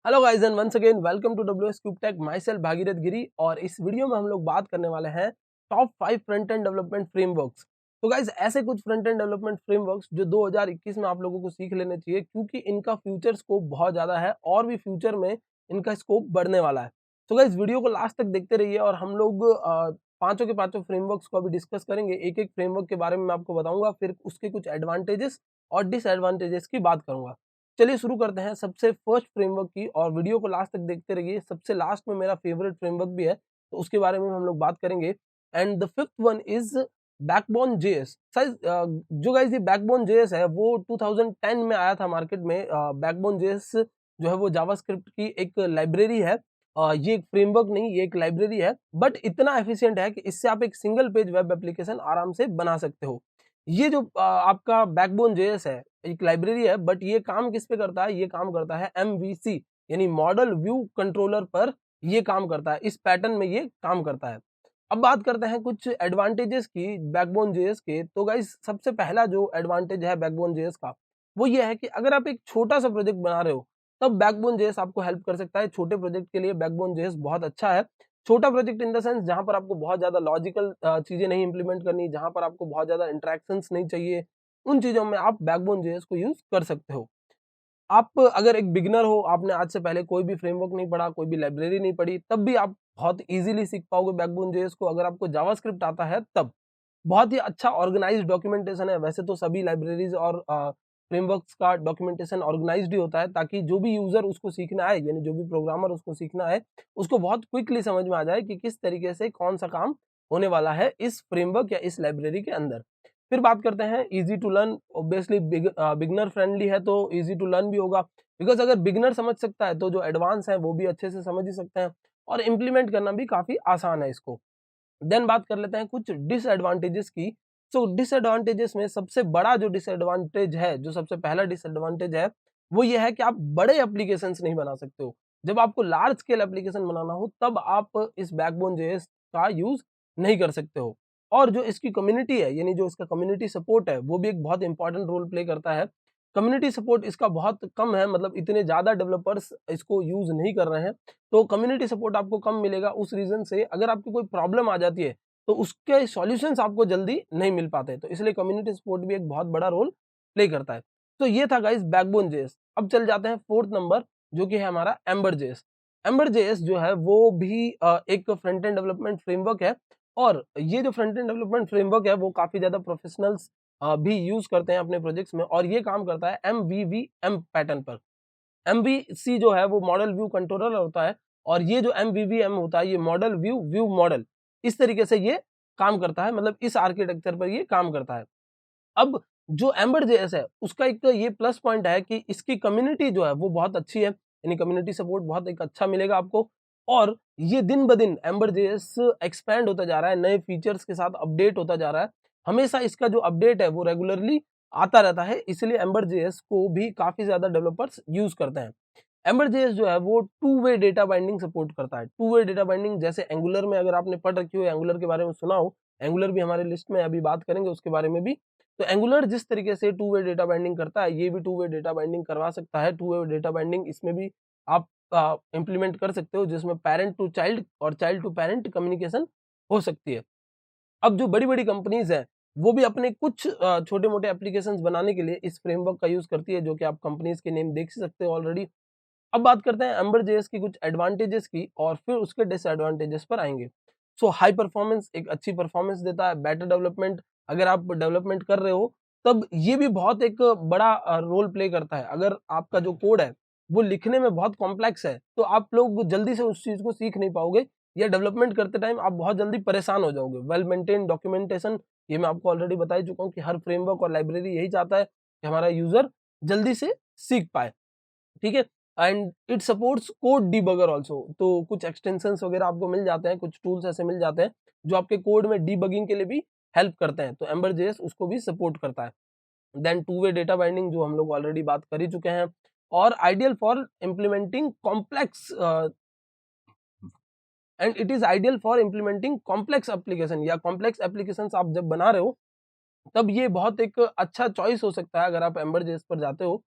Hello guys and once again welcome to WS Cube Tech myself Bhagirath Giri. और इस video में हम लोग बात करने वाले हैं top 5 front end development frameworks. तो गाइस ऐसे कुछ फ्रंट एंड डेवलपमेंट फ्रेमवर्क्स जो 2021 में आप लोगों को सीख लेने चाहिए, क्योंकि इनका फ्यूचर स्कोप बहुत ज़्यादा है और भी फ्यूचर में इनका स्कोप बढ़ने वाला है। तो गाइस वीडियो को लास्ट तक देखते रहिए और हम लोग पांचों के पांचों फ्रेमवर्क्स को अभी डिस्कस करेंगे। एक एक फ्रेमवर्क के बारे में मैं आपको बताऊंगा, फिर उसके कुछ एडवांटेजेस और डिसएडवांटेजेस की बात करूंगा। चलिए शुरू करते हैं सबसे फर्स्ट फ्रेमवर्क की, और वीडियो को लास्ट तक देखते रहिए। सबसे लास्ट में मेरा फेवरेट फ्रेमवर्क भी है, तो उसके बारे में हम लोग बात करेंगे। And the fifth one is backbone JS. जो गाइस ये बैकबोन जेएस है वो 2010 में आया था मार्केट में। बैकबोन जेएस जो है वो जावास्क्रिप्ट की एक लाइब्रेरी है। ये एक फ्रेमवर्क नहीं, ये एक लाइब्रेरी है, बट इतना एफिशिएंट है कि इससे आप एक सिंगल पेज वेब एप्लीकेशन आराम से बना सकते हो। ये जो आपका बैकबोन जेएस है एक लाइब्रेरी है, बट ये काम किस पे करता है? ये काम करता है एमवीसी यानी मॉडल व्यू कंट्रोलर पर ये काम करता है। इस पैटर्न में ये काम करता है। अब बात करते हैं कुछ एडवांटेजेस की बैकबोन जेएस के। तो गाइस सबसे पहला जो एडवांटेज है बैकबोन जेएस का वो ये है कि अगर आप एक छोटा सा प्रोजेक्ट बना रहे हो तब बैकबोन जेएस आपको हेल्प कर सकता है। छोटे प्रोजेक्ट के लिए बैकबोन जेएस बहुत अच्छा है। छोटा प्रोजेक्ट इन द सेंस जहां पर आपको बहुत ज्यादा लॉजिकल चीजें नहीं इंप्लीमेंट करनी, जहां पर आपको बहुत ज्यादा इंटरेक्शंस नहीं चाहिए, उन चीजों में आप बैकबोन जेएस को यूज कर सकते हो। आप अगर एक बिगिनर हो, आपने आज से पहले कोई भी फ्रेमवर्क नहीं पढ़ा, कोई भी लाइब्रेरी नहीं पढ़ी, तब भी आप बहुत इजीली सीख पाओगे बैकबोन जेएस को। अगर आपको जावास्क्रिप्ट आता है तब बहुत ही अच्छा ऑर्गेनाइज्ड डॉक्यूमेंटेशन है। वैसे तो सभी लाइब्रेरीज और फ्रेमवर्क्स का डॉक्यूमेंटेशन ऑर्गेनाइज्ड ही होता है, ताकि जो भी यूजर उसको सीखना है यानी जो भी प्रोग्रामर उसको सीखना है उसको बहुत क्विकली समझ में आ जाए कि किस तरीके से कौन सा काम होने वाला है इस फ्रेमवर्क या इस लाइब्रेरी के अंदर। फिर बात करते हैं easy to learn. Obviously beginner friendly है तो इजी टू लर्न भी होगा, बिकॉज अगर बिगनर समझ सकता है तो जो एडवांस है वो भी अच्छे से समझ ही सकते हैं, और इम्प्लीमेंट करना भी काफी आसान है इसको। देन बात कर लेते हैं कुछ डिसएडवांटेजेस की। सो डिसएडवांटेजेस में सबसे बड़ा जो डिसएडवांटेज है, जो सबसे पहला डिसएडवांटेज है, वो ये है कि आप बड़े एप्लीकेशंस नहीं बना सकते हो। जब आपको लार्ज स्केल एप्लीकेशन बनाना हो तब आप इस बैकबोन जेएस का यूज नहीं कर सकते हो। और जो इसकी कम्युनिटी है यानी जो इसका कम्युनिटी सपोर्ट है वो भी एक बहुत इंपॉर्टेंट रोल प्ले करता है। कम्युनिटी सपोर्ट इसका बहुत कम है, मतलब इतने ज्यादा डेवलपर्स इसको यूज नहीं कर रहे हैं, तो कम्युनिटी सपोर्ट आपको कम मिलेगा। उस रीजन से अगर आपकी कोई प्रॉब्लम आ जाती है तो उसके सॉल्यूशंस आपको जल्दी नहीं मिल पाते, तो इसलिए कम्युनिटी सपोर्ट भी एक बहुत बड़ा रोल प्ले करता है। तो ये था गाइस बैकबोन जेएस। अब चल जाते हैं फोर्थ नंबर, जो कि है हमारा एम्बर जेएस। एम्बर जेएस जो है वो भी एक फ्रंट एंड डेवलपमेंट फ्रेमवर्क है, और ये जो फ्रंट एंड डेवलपमेंट फ्रेमवर्क है वो काफी ज्यादा प्रोफेशनल्स भी यूज करते हैं अपने प्रोजेक्ट्स में, और ये काम करता है एमवीवीएम पैटर्न पर। एमवीसी जो है वो मॉडल व्यू कंट्रोलर होता है, और ये जो एमवीवीएम होता है ये मॉडल व्यू व्यू मॉडल, इस तरीके से ये काम करता है, मतलब इस आर्किटेक्चर पर ये काम करता है। अब जो एम्बर जेएस है उसका एक तो ये प्लस पॉइंट है कि इसकी कम्युनिटी जो है वो बहुत अच्छी है, यानी कम्युनिटी सपोर्ट बहुत एक अच्छा मिलेगा आपको। और ये दिन ब दिन एम्बर जेएस एक्सपैंड होता जा रहा है, नए फीचर्स के साथ अपडेट होता जा रहा है। हमेशा इसका जो अपडेट है वो रेगुलरली आता रहता है, इसलिए एम्बर जेएस को भी काफी ज्यादा डेवलपर्स यूज करते हैं। एम्बर जेएस जो है वो to way data binding support करता है। टू वे डेटा बाइंडिंग जैसे एंगुलर में अगर आपने पढ़ रखी हो, एंगुलर के बारे में सुना हो, एंगुलर भी हमारे लिस्ट में अभी बात करेंगे उसके बारे में भी। तो एंगुलर जिस तरीके से टू वे डेटा बाइंडिंग करता है, ये भी टू वे डेटा बाइंडिंग करवा सकता है। टू वे डेटा बाइंडिंग इसमें भी आप इम्प्लीमेंट कर सकते हो, जिसमें पेरेंट टू चाइल्ड और चाइल्ड टू पेरेंट कम्युनिकेशन हो सकती है। अब जो बड़ी बड़ी कंपनीज है वो भी अपने कुछ छोटे मोटे एप्लीकेशंस बनाने के लिए इस फ्रेमवर्क का यूज करती है, जो कि आप कंपनीज के नेम देख सकते हो ऑलरेडी। अब बात करते हैं एम्बर जेएस की कुछ एडवांटेजेस की, और फिर उसके डिसएडवांटेजेस पर आएंगे। सो हाई परफॉर्मेंस, एक अच्छी परफॉर्मेंस देता है। बेटर डेवलपमेंट, अगर आप डेवलपमेंट कर रहे हो तब ये भी बहुत एक बड़ा रोल प्ले करता है। अगर आपका जो कोड है वो लिखने में बहुत कॉम्प्लेक्स है तो आप लोग जल्दी से उस चीज को सीख नहीं पाओगे, या डेवलपमेंट करते टाइम आप बहुत जल्दी परेशान हो जाओगे। वेल मेंटेन डॉक्यूमेंटेशन, ये मैं आपको ऑलरेडी बता ही चुका हूँ कि हर फ्रेमवर्क और लाइब्रेरी यही चाहता है कि हमारा यूजर जल्दी से सीख पाए। ठीक है। And it supports code debugger also, तो कुछ एक्सटेंशंस वगैरह आपको मिल जाते हैं, कुछ टूल्स ऐसे मिल जाते हैं जो आपके कोड में डिबगिंग के लिए भी हेल्प करते हैं, तो एम्बर जेएस उसको भी सपोर्ट करता है। Then two way data binding जो हम लोग ऑलरेडी बात कर ही चुके हैं, और ideal for implementing complex, and it is ideal for implementing complex application, या कॉम्प्लेक्स एप्लीकेशन आप जब बना रहे हो तब ये बहुत एक अच्छा चॉइस हो सकता है अगर आप एम्बर जेएस पर जाते हो।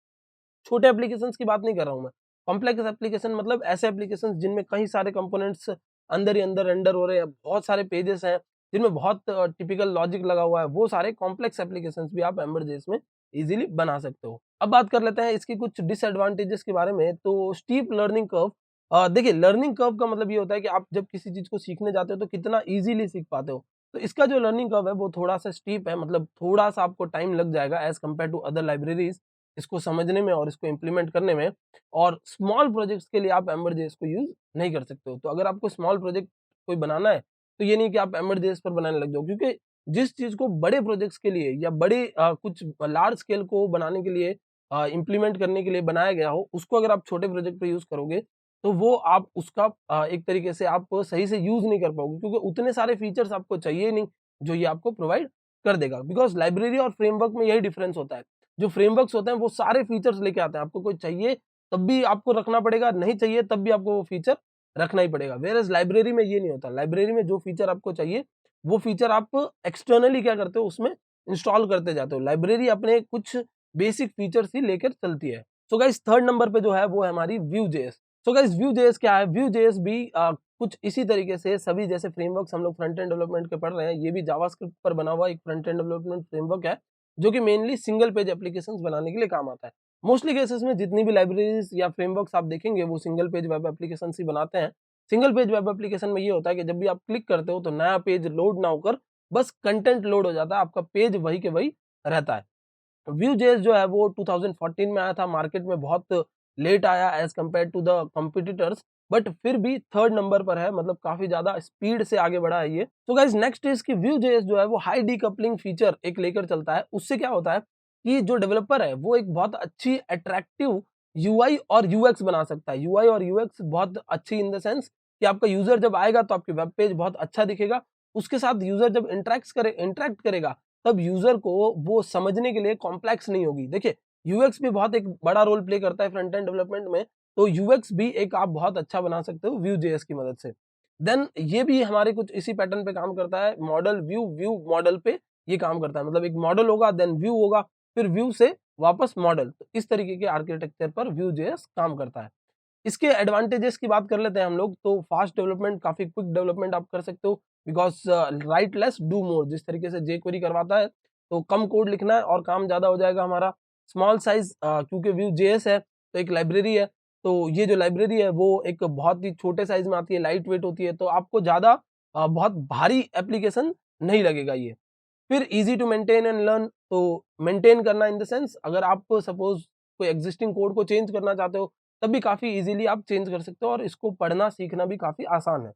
छोटे एप्लीकेशंस की बात नहीं कर रहा हूँ मैं, कॉम्प्लेक्स एप्लीकेशन मतलब ऐसे एप्लीकेशन जिनमें कई सारे कंपोनेंट्स अंदर ही अंदर रेंडर हो रहे हैं, बहुत सारे पेजेस हैं जिनमें बहुत टिपिकल लॉजिक लगा हुआ है, वो सारे कॉम्प्लेक्स एप्लीकेशंस भी आप एम्बेड में इजीली बना सकते हो। अब बात कर लेते हैं इसकी कुछ डिसएडवांटेजेस के बारे में। तो स्टीप लर्निंग कर्व, देखिए लर्निंग कर्व का मतलब ये होता है कि आप जब किसी चीज को सीखने जाते हो तो कितना इजीली सीख पाते हो। तो इसका जो लर्निंग कर्व है वो थोड़ा सा स्टीप है, मतलब थोड़ा सा आपको टाइम लग जाएगा as compared to other libraries इसको समझने में और इसको इम्प्लीमेंट करने में। और स्मॉल प्रोजेक्ट्स के लिए आप एम्बेड को यूज नहीं कर सकते हो। तो अगर आपको स्मॉल प्रोजेक्ट कोई बनाना है तो ये नहीं कि आप एम्बेड पर बनाने लग जाओ, क्योंकि जिस चीज को बड़े प्रोजेक्ट्स के लिए या बड़े कुछ लार्ज स्केल को बनाने के लिए इम्प्लीमेंट करने के लिए बनाया गया हो, उसको अगर आप छोटे प्रोजेक्ट पे यूज करोगे तो वो आप उसका एक तरीके से आप सही से यूज नहीं कर पाओगे, क्योंकि उतने सारे फीचर्स आपको चाहिए नहीं जो ये आपको प्रोवाइड कर देगा। बिकॉज लाइब्रेरी और फ्रेमवर्क में यही डिफरेंस होता है। जो फ्रेमवर्क्स होते हैं वो सारे फीचर्स लेके आते हैं, आपको कोई चाहिए तब भी आपको रखना पड़ेगा, नहीं चाहिए तब भी आपको वो फीचर रखना ही पड़ेगा। वेयर लाइब्रेरी में ये नहीं होता। लाइब्रेरी में जो फीचर आपको चाहिए वो फीचर आप एक्सटर्नली क्या करते हो, उसमें इंस्टॉल करते जाते हो। लाइब्रेरी अपने कुछ बेसिक फीचर्स ही लेकर चलती है। सो गाइस थर्ड नंबर पे जो है वो है हमारी Vue.js। सो गाइस Vue.js क्या है? Vue.js भी कुछ इसी तरीके से सभी जैसे फ्रेमवर्क्स हम लोग फ्रंट एंड डेवलपमेंट के पढ़ रहे हैं, ये भी जावास्क्रिप्ट पर बना हुआ एक फ्रंट एंड डेवलपमेंट फ्रेमवर्क है, जो कि मेनली सिंगल पेज एप्लीकेशंस बनाने के लिए काम आता है। मोस्टली केसेस में जितनी भी लाइब्रेरीज या फ्रेमवर्क्स आप देखेंगे वो सिंगल पेज वेब एप्लीकेशन ही बनाते हैं। सिंगल पेज वेब एप्लीकेशन में ये होता है कि जब भी आप क्लिक करते हो तो नया पेज लोड ना होकर बस कंटेंट लोड हो जाता है, आपका पेज वही के वही रहता है। Vue.js जो है वो 2014 में आया था, मार्केट में बहुत लेट आया as compared to the competitors, but फिर भी थर्ड नंबर पर है, मतलब काफी ज्यादा स्पीड से आगे बढ़ा है ये। तो गाइज नेक्स्ट इज कि Vue.js जो है वो हाई डीकपलिंग फीचर एक लेकर चलता है। उससे क्या होता है कि जो डेवलपर है वो एक बहुत अच्छी अट्रैक्टिव यूआई और यूएक्स बना सकता है। यूआई और यूएक्स बहुत अच्छी इन द सेंस कि आपका यूजर जब आएगा तो आपकी वेब पेज बहुत अच्छा दिखेगा, उसके साथ यूजर जब इंटरेक्ट करेगा तब यूजर को वो समझने के लिए कॉम्प्लेक्स नहीं होगी। देखिए यूएक्स भी बहुत एक बड़ा रोल प्ले करता है फ्रंट एंड डेवलपमेंट में, तो यूएक्स भी एक आप बहुत अच्छा बना सकते हो Vue.js की मदद से। देन ये भी हमारे कुछ इसी पैटर्न पे काम करता है, मॉडल व्यू मॉडल पे ये काम करता है। मतलब एक मॉडल होगा, देन व्यू होगा, फिर व्यू से वापस मॉडल, तो इस तरीके के आर्किटेक्चर पर Vue.js काम करता है। इसके एडवांटेजेस की बात कर लेते हैं हम लोग। तो फास्ट डेवलपमेंट, काफी क्विक डेवलपमेंट आप कर सकते हो, because right less do more, जिस तरीके से jQuery करवाता है तो कम कोड लिखना है और काम ज्यादा हो जाएगा हमारा। स्मॉल साइज, क्योंकि Vue.js है तो एक लाइब्रेरी है, तो ये जो लाइब्रेरी है वो एक बहुत ही छोटे साइज में आती है, लाइट वेट होती है, तो आपको ज्यादा बहुत भारी एप्लीकेशन नहीं लगेगा ये। फिर easy to maintain and learn, तो मेंटेन करना इन द सेंस अगर आप सपोज कोई एग्जिस्टिंग कोड को चेंज करना चाहते हो तब भी काफी इजीली आप चेंज कर सकते हो, और इसको पढ़ना सीखना भी काफी आसान है,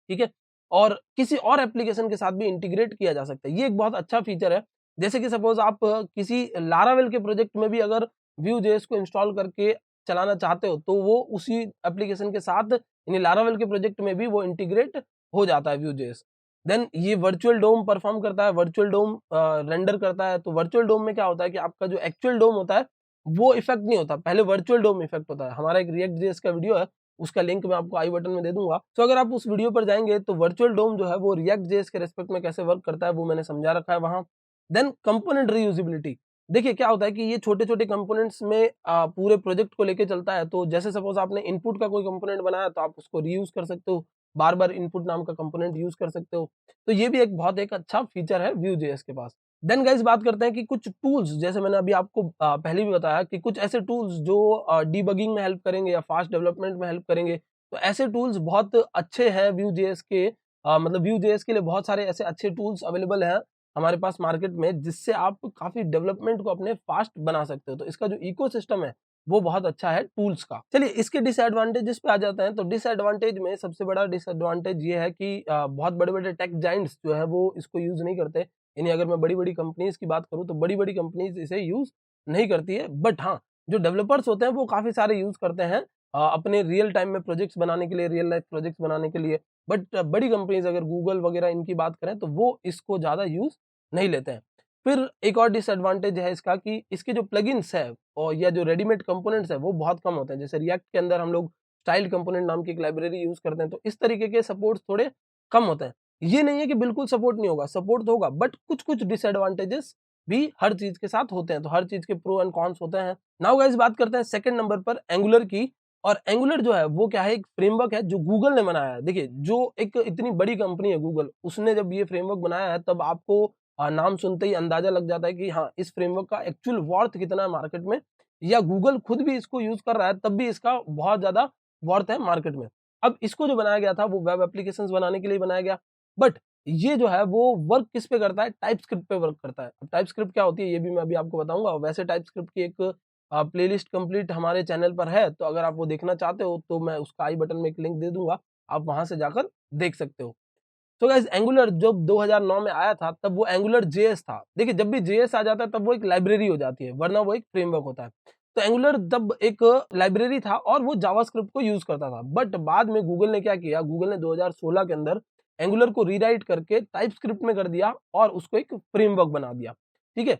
ठीक है। और किसी और एप्लीकेशन के साथ भी इंटीग्रेट किया जा सकता है, ये एक बहुत अच्छा फीचर है। जैसे कि सपोज आप किसी लारावेल के प्रोजेक्ट में भी अगर Vue.js को इंस्टॉल करके चलाना चाहते हो तो वो उसी एप्लीकेशन के साथ, यानी लारावेल के प्रोजेक्ट में भी वो इंटीग्रेट हो जाता है Vue.js। देन ये वर्चुअल डोम परफॉर्म करता है, वर्चुअल डोम रेंडर करता है। तो वर्चुअल डोम में क्या होता है कि आपका जो एक्चुअल डोम होता है वो इफेक्ट नहीं होता, पहले वर्चुअल डोम इफेक्ट होता है। हमारा एक React.js का वीडियो है, उसका लिंक मैं आपको आई बटन में दे दूंगा। तो अगर आप उस वीडियो पर जाएंगे तो वर्चुअल डोम जो है वो React.js के रेस्पेक्ट में कैसे वर्क करता है वो मैंने समझा रखा है वहां। देन कंपोनेंट रीयूजेबिलिटी, देखिए क्या होता है कि ये छोटे छोटे कंपोनेंट्स में पूरे प्रोजेक्ट को लेके चलता है। तो जैसे सपोज आपने इनपुट का कोई कंपोनेंट बनाया तो आप उसको रीयूज कर सकते हो, बार बार इनपुट नाम का कंपोनेंट यूज कर सकते हो। तो ये भी एक बहुत एक अच्छा फीचर है Vue.js के पास। देन गाइस बात करते हैं कि कुछ टूल्स, जैसे मैंने अभी आपको पहले भी बताया कि कुछ ऐसे टूल्स जो डीबगिंग में हेल्प करेंगे या फास्ट डेवलपमेंट में हेल्प करेंगे। तो ऐसे टूल्स बहुत अच्छे हैं Vue.js के, मतलब Vue.js के लिए बहुत सारे ऐसे अच्छे टूल्स अवेलेबल हैं हमारे पास मार्केट में, जिससे आप काफी डेवलपमेंट को अपने फास्ट बना सकते हो। तो इसका जो इकोसिस्टम है वो बहुत अच्छा है टूल्स का। चलिए इसके डिसएडवांटेजेस पे आ जाते हैं। तो डिसएडवांटेज में सबसे बड़ा डिसएडवांटेज ये है कि बहुत बड़े बड़े टेक जाइंट्स जो है वो इसको यूज नहीं करते। यानी अगर मैं बड़ी बड़ी कंपनीज की बात करूँ तो बड़ी बड़ी कंपनीज इसे यूज नहीं करती है, बट हाँ जो डेवलपर्स होते हैं वो काफी सारे यूज करते हैं अपने रियल टाइम में प्रोजेक्ट्स बनाने के लिए, रियल लाइफ प्रोजेक्ट्स बनाने के लिए। बट बड़ी कंपनीज अगर गूगल वगैरह इनकी बात करें तो वो इसको ज्यादा यूज नहीं लेते हैं। फिर एक और डिसएडवांटेज है इसका कि इसके जो प्लगइन्स है और या जो रेडीमेड कंपोनेंट्स है वो बहुत कम होते हैं। जैसे रिएक्ट के अंदर हम लोग स्टाइल कंपोनेंट नाम की एक लाइब्रेरी यूज करते हैं, तो इस तरीके के सपोर्ट थोड़े कम होते हैं। ये नहीं है कि बिल्कुल सपोर्ट नहीं होगा, सपोर्ट तो होगा, बट कुछ कुछ डिसएडवांटेजेस भी हर चीज के साथ होते हैं। तो हर चीज के प्रो एंड कॉन्स होते हैं। नाउ गाइस बात करते हैं सेकंड नंबर पर एंगुलर की। और एंगुलर जो है वो क्या है, एक फ्रेमवर्क है जो गूगल ने बनाया है। देखिए जो एक इतनी बड़ी कंपनी है गूगल, उसने जब ये फ्रेमवर्क बनाया है तब आपको नाम सुनते ही अंदाजा लग जाता है कि हाँ इस फ्रेमवर्क का एक्चुअल वर्थ कितना है मार्केट में, या गूगल खुद भी इसको यूज कर रहा है तब भी इसका बहुत ज्यादा वर्थ है मार्केट में। अब इसको जो बनाया गया था वो वेब एप्लीकेशंस बनाने के लिए बनाया गया, बट ये जो है वो वर्क किस पे करता है, टाइपस्क्रिप्ट पे वर्क करता है। अब टाइपस्क्रिप्ट क्या होती है ये भी मैं अभी आपको बताऊंगा। वैसे टाइपस्क्रिप्ट की एक प्लेलिस्ट कंप्लीट हमारे चैनल पर है, तो अगर आप वो देखना चाहते हो तो मैं उसका आई बटन में एक लिंक दे दूंगा, आप वहां से जाकर देख सकते हो। तो गाइस एंगुलर जब 2009 में आया था तब वो एंगुलर जेएस था। देखिए जब भी जेएस आ जाता है तब वो एक लाइब्रेरी हो जाती है, वरना वो एक फ्रेमवर्क होता है। तो एंगुलर तब एक लाइब्रेरी था और वो जावास्क्रिप्ट को यूज करता था, बट बाद में गूगल ने क्या किया, गूगल ने 2016 के अंदर एंगुलर को रीराइट करके टाइपस्क्रिप्ट में कर दिया और उसको एक फ्रेमवर्क बना दिया। ठीक है,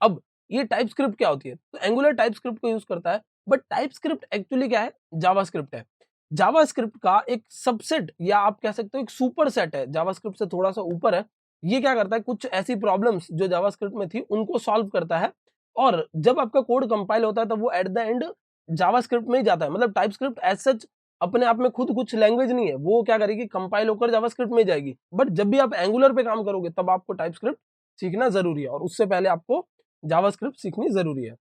अब ये टाइपस्क्रिप्ट क्या होती है, तो एंगुलर टाइपस्क्रिप्ट को यूज करता है, बट टाइपस्क्रिप्ट एक्चुअली क्या है, जावास्क्रिप्ट है। जावास्क्रिप्ट का एक सबसेट या आप कह सकते हो एक सुपर सेट है, जावास्क्रिप्ट से थोड़ा सा ऊपर है। ये क्या करता है, कुछ ऐसी प्रॉब्लम्स जो जावास्क्रिप्ट में थी उनको सॉल्व करता है, और जब आपका कोड कंपाइल होता है तब वो एट द एंड जावास्क्रिप्ट में ही जाता है। मतलब टाइपस्क्रिप्ट एज सच अपने आप में खुद कुछ लैंग्वेज नहीं है, वो क्या करेगी, कंपाइल होकर जावास्क्रिप्ट में जाएगी। बट जब भी आप एंगुलर पे काम करोगे तब आपको टाइपस्क्रिप्ट सीखना जरूरी है, और उससे पहले आपको जावास्क्रिप्ट सीखनी जरूरी है।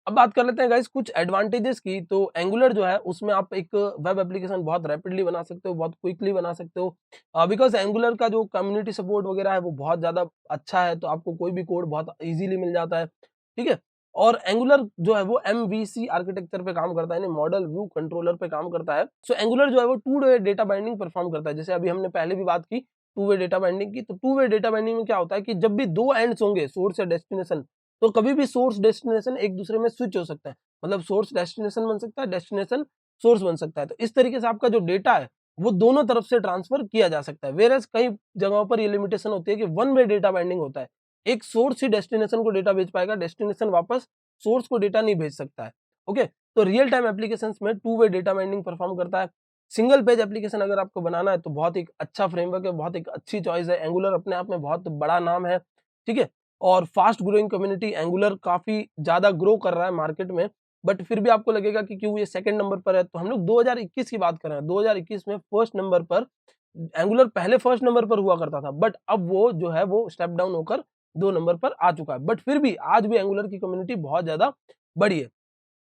अब बात कर लेते हैं गाइस कुछ एडवांटेजेस की। तो एंगुलर जो है उसमें आप एक वेब एप्लीकेशन बहुत रैपिडली बना सकते हो, बहुत क्विकली बना सकते हो, बिकॉज एंगुलर का जो कम्युनिटी सपोर्ट वगैरह है वो बहुत ज्यादा अच्छा है, तो आपको कोई भी कोड बहुत इजीली मिल जाता है। ठीक है, और एंगुलर जो है वो एमवीसी आर्किटेक्चर पे काम करता है, यानी मॉडल व्यू कंट्रोलर पे काम करता है। सो एंगुलर जो है वो to way data binding perform करता है। जैसे अभी हमने पहले भी बात की टू वे डेटा बाइंडिंग की, तो टू वे डेटा बाइंडिंग में क्या होता है कि जब भी दो एंड्स होंगे, सोर्स या डेस्टिनेशन, तो कभी भी सोर्स डेस्टिनेशन एक दूसरे में स्विच हो सकता है। मतलब सोर्स डेस्टिनेशन बन सकता है, डेस्टिनेशन सोर्स बन सकता है। तो इस तरीके से आपका जो डेटा है वो दोनों तरफ से ट्रांसफर किया जा सकता है। वेरएज कई जगहों पर ये लिमिटेशन होती है कि वन वे डेटा बाइंडिंग होता है, एक सोर्स ही डेस्टिनेशन को डेटा भेज पाएगा, डेस्टिनेशन वापस सोर्स को डेटा नहीं भेज सकता है। ओके, तो रियल टाइम एप्लीकेशंस में to way data binding perform करता है। सिंगल पेज एप्लीकेशन अगर आपको बनाना है तो बहुत एक अच्छा फ्रेमवर्क है, बहुत एक अच्छी चॉइस है। एंगुलर अपने आप में बहुत बड़ा नाम है। ठीक है, और फास्ट ग्रोइंग कम्युनिटी, एंगुलर काफी ज्यादा ग्रो कर रहा है मार्केट में। बट फिर भी आपको लगेगा कि क्यों ये सेकंड नंबर पर है, तो हम लोग 2021 की बात कर रहे हैं। 2021 में फर्स्ट नंबर पर एंगुलर, पहले फर्स्ट नंबर पर हुआ करता था, बट अब वो जो है वो स्टेप डाउन होकर 2 नंबर पर आ चुका है। बट फिर भी आज भी एंगुलर की कम्युनिटी बहुत ज्यादा बड़ी है।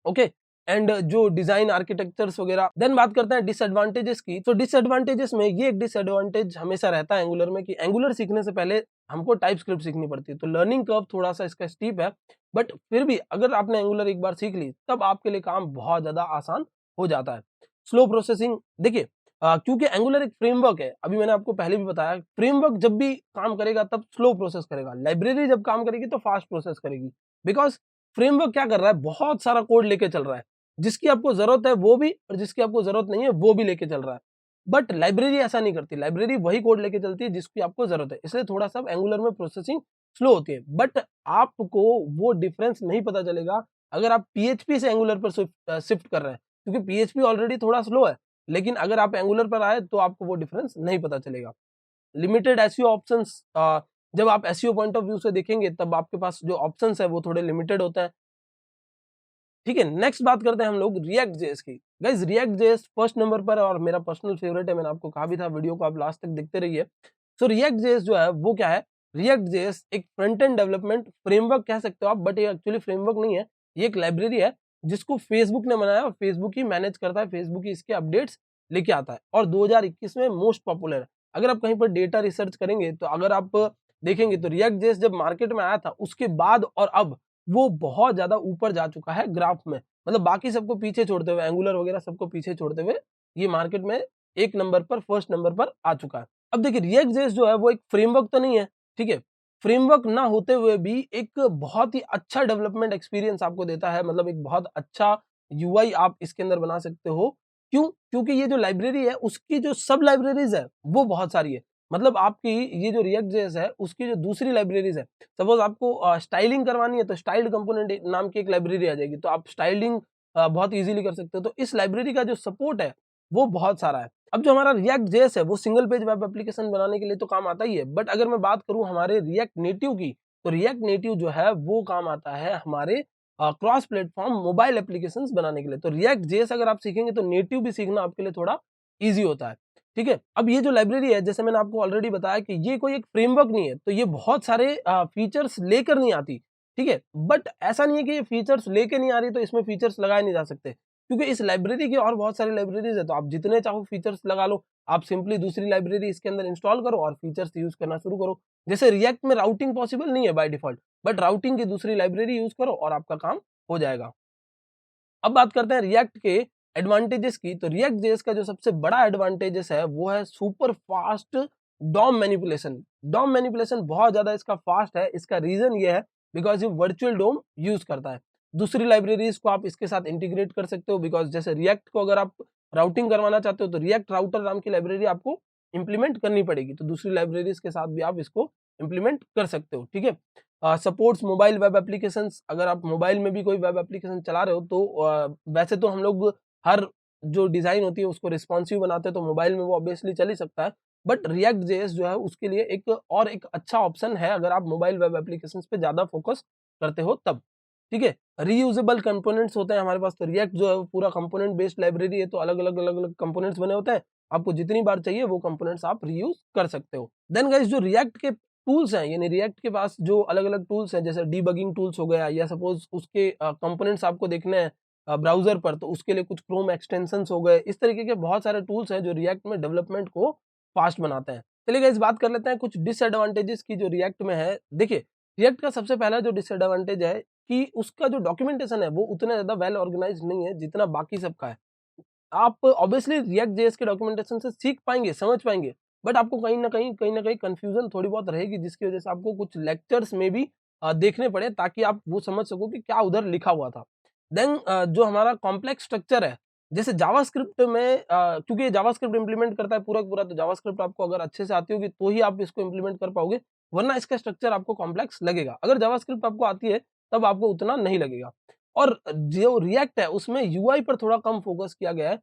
ओके, एंड जो डिजाइन आर्किटेक्चर्स वगैरह, देन बात करते हैं डिसएडवांटेजेस की। तो डिसएडवांटेजेस में ये एक डिसएडवांटेज हमेशा रहता है एंगुलर में कि एंगुलर सीखने से पहले हमको टाइपस्क्रिप्ट सीखनी पड़ती है, तो लर्निंग कर्व थोड़ा सा इसका स्टीप है। बट फिर भी अगर आपने एंगुलर एक बार सीख ली तब आपके लिए काम बहुत ज्यादा आसान हो जाता है। स्लो प्रोसेसिंग, देखिए क्योंकि एंगुलर एक फ्रेमवर्क है, अभी मैंने आपको पहले भी बताया, फ्रेमवर्क जब भी काम करेगा तब स्लो प्रोसेस करेगा, लाइब्रेरी जब काम करेगी तो फास्ट प्रोसेस करेगी। बिकॉज फ्रेमवर्क क्या कर रहा है, बहुत सारा कोड लेके चल रहा है, जिसकी आपको जरूरत है वो भी, और जिसकी आपको जरूरत नहीं है वो भी लेके चल रहा है। बट लाइब्रेरी ऐसा नहीं करती, लाइब्रेरी वही कोड लेके चलती है जिसकी आपको जरूरत है, इसलिए थोड़ा सा एंगुलर में प्रोसेसिंग स्लो होती है। बट आपको वो डिफरेंस नहीं पता चलेगा अगर आप पीएचपी से एंगुलर पर शिफ्ट कर रहे हैं, क्योंकि पीएचपी ऑलरेडी थोड़ा स्लो है, लेकिन अगर आप एंगुलर पर आए तो आपको वो डिफरेंस नहीं पता चलेगा। लिमिटेड एसईओ ऑप्शंस, जब आप एसईओ पॉइंट ऑफ व्यू से देखेंगे तब आपके पास जो ऑप्शंस है वो थोड़े लिमिटेड होते हैं। ठीक है, नेक्स्ट बात करते हैं हम लोग रिएक्ट जेएस की। Guys react JS first number पर है और मेरा पर्सनल फेवरेट है, मैंने आपको कहा भी था, वीडियो को आप लास्ट तक देखते रहिए। सो रिएक्ट जेएस जो है वो क्या है, रिएक्ट जेएस एक फ्रंट एंड डेवलपमेंट फ्रेमवर्क कह सकते हो आप, बट ये एक्चुअली फ्रेमवर्क नहीं है, ये एक लाइब्रेरी है जिसको फेसबुक ने बनाया और फेसबुक ही मैनेज करता है, फेसबुक ही इसके अपडेट्स लेके आता है, और 2021 में मोस्ट पॉपुलर है। अगर आप कहीं पर डेटा रिसर्च करेंगे तो अगर आप देखेंगे तो रिएक्ट जेएस जब मार्केट में आया था उसके बाद और अब वो बहुत ज्यादा ऊपर जा चुका है ग्राफ में। मतलब बाकी सबको पीछे छोड़ते हुए, एंगुलर वगैरह सबको पीछे छोड़ते हुए ये मार्केट में एक नंबर पर, फर्स्ट नंबर पर आ चुका है। अब देखिए रिएक्ट जेएस जो है वो एक फ्रेमवर्क तो नहीं है, ठीक है, फ्रेमवर्क ना होते हुए भी एक बहुत ही अच्छा डेवलपमेंट एक्सपीरियंस आपको देता है। मतलब एक बहुत अच्छा यूआई आप इसके अंदर बना सकते हो। क्यों? क्योंकि ये जो लाइब्रेरी है उसकी जो सब लाइब्रेरीज है वो बहुत सारी है। मतलब आपकी ये जो रिएक्ट जेएस है उसकी जो दूसरी लाइब्रेरीज है, सपोज आपको स्टाइलिंग करवानी है तो स्टाइल्ड कंपोनेंट नाम की एक लाइब्रेरी आ जाएगी, तो आप स्टाइलिंग बहुत इजीली कर सकते हो। तो इस लाइब्रेरी का जो सपोर्ट है वो बहुत सारा है। अब जो हमारा रिएक्ट जेएस है वो सिंगल पेज वेब एप्लीकेशन बनाने के लिए तो काम आता ही है, बट अगर मैं बात करूं हमारे रिएक्ट नेटिव की, तो रिएक्ट नेटिव जो है वो काम आता है हमारे क्रॉस प्लेटफॉर्म मोबाइल एप्लीकेशंस बनाने के लिए। तो रिएक्ट जेएस अगर आप सीखेंगे तो नेटिव भी सीखना आपके लिए थोड़ा ईज़ी होता है, ठीक है? अब ये जो लाइब्रेरी है, जैसे मैंने आपको ऑलरेडी बताया कि ये कोई एक फ्रेमवर्क नहीं है, तो ये बहुत सारे फीचर्स लेकर नहीं आती, ठीक है? बट ऐसा नहीं है कि ये फीचर्स लेके नहीं आ रही तो इसमें फीचर्स लगाए नहीं जा सकते, क्योंकि इस लाइब्रेरी की और बहुत सारी लाइब्रेरीज़ है, तो आप जितने चाहो फीचर्स लगा लो। आप सिंपली दूसरी लाइब्रेरी इसके अंदर इंस्टॉल करो और फीचर्स यूज़ करना शुरू करो। जैसे रिएक्ट में राउटिंग पॉसिबल नहीं है बाय डिफ़ॉल्ट, बट राउटिंग की दूसरी लाइब्रेरी यूज़ करो और आपका काम हो जाएगा। अब बात करते हैं रिएक्ट के एडवांटेजेस की। तो रिएक्ट जेएस का जो सबसे बड़ा एडवांटेजेस है वो है super fast DOM manipulation. DOM manipulation बहुत ज्यादा इसका फास्ट है। इसका रीजन ये है बिकॉज ये वर्चुअल डोम यूज करता है। दूसरी लाइब्रेरीज को आप इसके साथ इंटीग्रेट कर सकते हो, बिकॉज जैसे रिएक्ट को अगर आप राउटिंग करवाना चाहते हो तो रिएक्ट राउटर नाम की लाइब्रेरी आपको इंप्लीमेंट करनी पड़ेगी, तो दूसरी लाइब्रेरीज के साथ भी आप इसको इंप्लीमेंट कर सकते हो, ठीक है। Supports mobile web applications. अगर आप मोबाइल में भी कोई वेब एप्लीकेशन चला रहे हो तो वैसे तो हम लोग हर जो डिज़ाइन होती है उसको रिस्पॉन्सिव बनाते हैं, तो मोबाइल में वो ऑब्वियसली चल ही सकता है। बट रिएक्ट जेएस जो है उसके लिए एक अच्छा ऑप्शन है अगर आप मोबाइल वेब एप्लीकेशंस पे ज़्यादा फोकस करते हो तब, ठीक है। रीयूजेबल कंपोनेंट्स होते हैं हमारे पास। तो रिएक्ट जो है वो पूरा कंपोनेंट बेस्ड लाइब्रेरी है, तो अलग-अलग कंपोनेंट्स बने होते हैं। आपको जितनी बार चाहिए वो कंपोनेंट्स आप रीयूज़ कर सकते हो। देन गाइस जो रिएक्ट के टूल्स हैं, यानी रिएक्ट के पास जो अलग-अलग टूल्स हैं, जैसे डीबगिंग टूल्स हो गया, या सपोज उसके कंपोनेंट्स आपको देखने हैं ब्राउज़र पर, तो उसके लिए कुछ क्रोम एक्सटेंशंस हो गए। इस तरीके के बहुत सारे टूल्स हैं जो रिएक्ट में डेवलपमेंट को फास्ट बनाते हैं। चलिए गाइस बात कर लेते हैं कुछ डिसएडवांटेजेस की जो रिएक्ट में है। देखिए, रिएक्ट का सबसे पहला जो डिसएडवांटेज है कि उसका जो डॉक्यूमेंटेशन है वो उतना ज़्यादा वेल ऑर्गेनाइज्ड नहीं है जितना बाकी सबका है। आप ऑब्वियसली रिएक्ट जेएस के डॉक्यूमेंटेशन से सीख पाएँगे, समझ पाएँगे, बट आपको कहीं न कहीं कन्फ्यूज़न थोड़ी बहुत रहेगी, जिसकी वजह से आपको कुछ लेक्चर्स में भी देखने पड़े ताकि आप वो समझ सको कि क्या उधर लिखा हुआ था। देन जो हमारा कॉम्प्लेक्स स्ट्रक्चर है, जैसे जावास्क्रिप्ट में क्योंकि ये जावास्क्रिप्ट इम्प्लीमेंट करता है पूरा का पूरा, तो जावास्क्रिप्ट आपको अगर अच्छे से आती होगी तो ही आप इसको इम्प्लीमेंट कर पाओगे, वरना इसका स्ट्रक्चर आपको कॉम्प्लेक्स लगेगा। अगर जावास्क्रिप्ट आपको आती है, तब आपको उतना नहीं लगेगा। और जो रिएक्ट है उसमें यूआई पर थोड़ा कम फोकस किया गया है।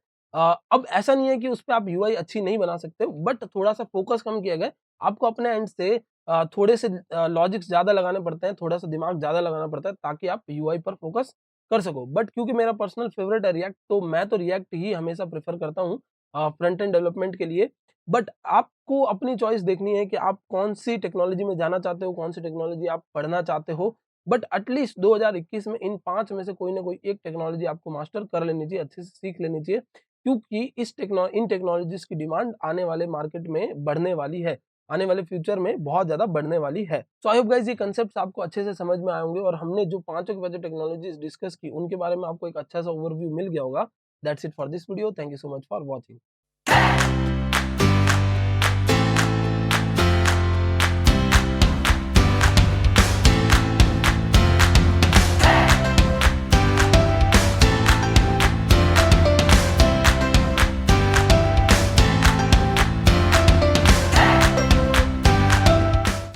अब ऐसा नहीं है कि उसपे आप यूआई अच्छी नहीं बना सकते, बट थोड़ा-सा फोकस कम किया गया है। आपको अपने एंड से थोड़े से लॉजिक्स ज़्यादा लगाने पड़ते हैं, थोड़ा-सा दिमाग ज़्यादा लगाना पड़ता है ताकि आप यूआई पर फोकस कर सको। बट क्योंकि मेरा पर्सनल फेवरेट है रिएक्ट, तो मैं तो रिएक्ट ही हमेशा प्रेफ़र करता हूँ फ्रंट एंड डेवलपमेंट के लिए। बट आपको अपनी चॉइस देखनी है कि आप कौन-सी टेक्नोलॉजी में जाना चाहते हो, कौन-सी टेक्नोलॉजी आप पढ़ना चाहते हो। बट एटलीस्ट 2021 में इन 5 में से कोई ना कोई एक टेक्नोलॉजी आपको मास्टर कर लेनी चाहिए, अच्छे से सीख लेनी चाहिए। क्योंकि इन टेक्नोलॉजीज़ की डिमांड आने वाले मार्केट में बढ़ने वाली है, आने वाले फ्यूचर में बहुत ज़्यादा बढ़ने वाली है। सो आई होप गाइस ये कांसेप्ट्स आपको अच्छे से समझ में आए होंगे, और हमने जो पाँचों की पाँचों टेक्नोलॉजीज़ डिस्कस की, उनके बारे में आपको एक अच्छा सा ओवरव्यू मिल गया होगा। That's it for this video. Thank you so much for watching.